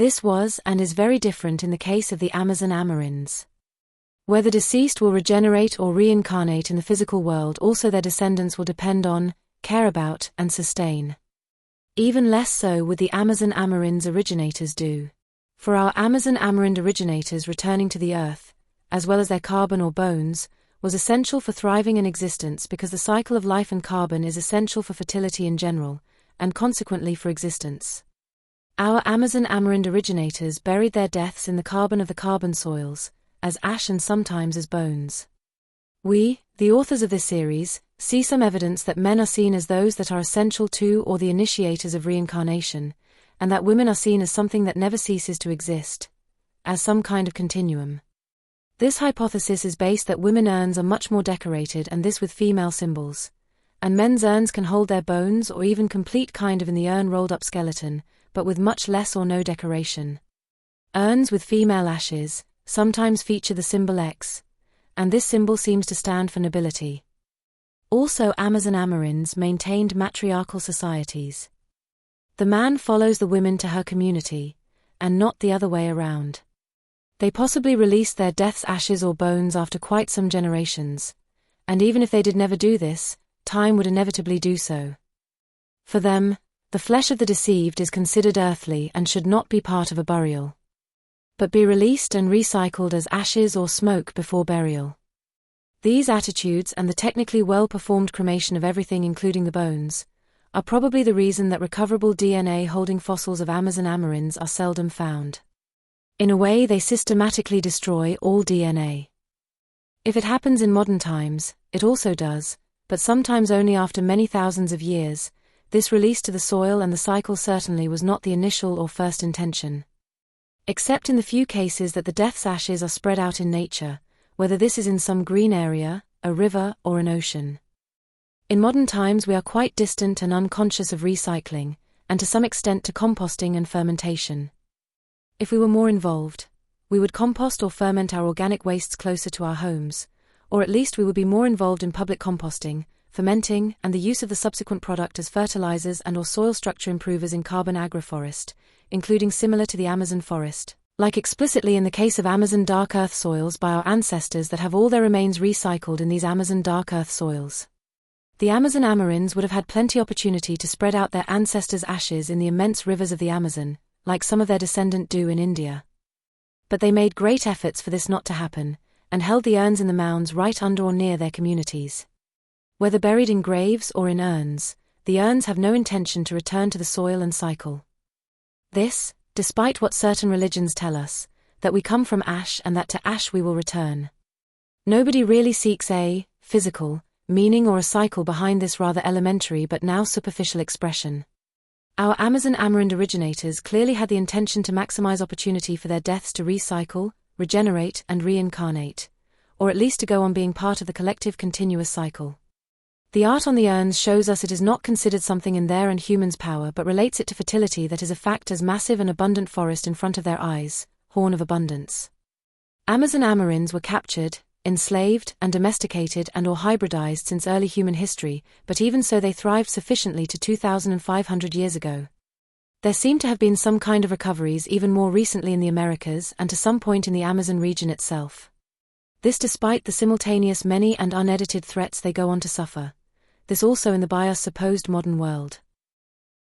This was and is very different in the case of the Am Amerinds. Where the deceased will regenerate or reincarnate in the physical world, also their descendants will depend on, care about, and sustain. Even less so would the Am Amerinds Originators do. For our Am Amerinds Originators, returning to the earth, as well as their carbon or bones, was essential for thriving and existence, because the cycle of life and carbon is essential for fertility in general, and consequently for existence. Our Am Amerinds Originators buried their deaths in the carbon of the carbon soils, as ash and sometimes as bones. We, the authors of this series, see some evidence that men are seen as those that are essential to or the initiators of reincarnation, and that women are seen as something that never ceases to exist, as some kind of continuum. This hypothesis is based that women urns are much more decorated, and this with female symbols, and men's urns can hold their bones or even complete kind of in the urn rolled up skeleton, but with much less or no decoration. Urns with female ashes sometimes feature the symbol X, and this symbol seems to stand for nobility. Also, Am Amerinds maintained matriarchal societies. The man follows the women to her community, and not the other way around. They possibly released their death's ashes or bones after quite some generations, and even if they did never do this, time would inevitably do so. For them, the flesh of the deceived is considered earthly and should not be part of a burial, but be released and recycled as ashes or smoke before burial. These attitudes and the technically well-performed cremation of everything including the bones, are probably the reason that recoverable DNA holding fossils of Am Amerinds are seldom found. In a way, they systematically destroy all DNA. If it happens in modern times, it also does, but sometimes only after many thousands of years. This release to the soil and the cycle certainly was not the initial or first intention. Except in the few cases that the death's ashes are spread out in nature, whether this is in some green area, a river, or an ocean. In modern times we are quite distant and unconscious of recycling, and to some extent to composting and fermentation. If we were more involved, we would compost or ferment our organic wastes closer to our homes, or at least we would be more involved in public composting, fermenting, and the use of the subsequent product as fertilizers and or soil structure improvers in carbon agroforest, including similar to the Amazon forest, like explicitly in the case of Amazon dark earth soils by our ancestors that have all their remains recycled in these Amazon dark earth soils. The Am Amerinds would have had plenty opportunity to spread out their ancestors' ashes in the immense rivers of the Amazon, like some of their descendants do in India. But they made great efforts for this not to happen, and held the urns in the mounds right under or near their communities. Whether buried in graves or in urns, the urns have no intention to return to the soil and cycle. This, despite what certain religions tell us, that we come from ash and that to ash we will return. Nobody really seeks a physical meaning or a cycle behind this rather elementary but now superficial expression. Our Am Amerinds Originators clearly had the intention to maximize opportunity for their deaths to recycle, regenerate, and reincarnate, or at least to go on being part of the collective continuous cycle. The art on the urns shows us it is not considered something in their and humans' power but relates it to fertility that is a fact as massive and abundant forest in front of their eyes, horn of abundance. Am Amerinds were captured, enslaved, and domesticated and or hybridized since early human history, but even so they thrived sufficiently to 2,500 years ago. There seem to have been some kind of recoveries even more recently in the Americas and to some point in the Amazon region itself. This despite the simultaneous many and unedited threats they go on to suffer. This also in the bias supposed modern world.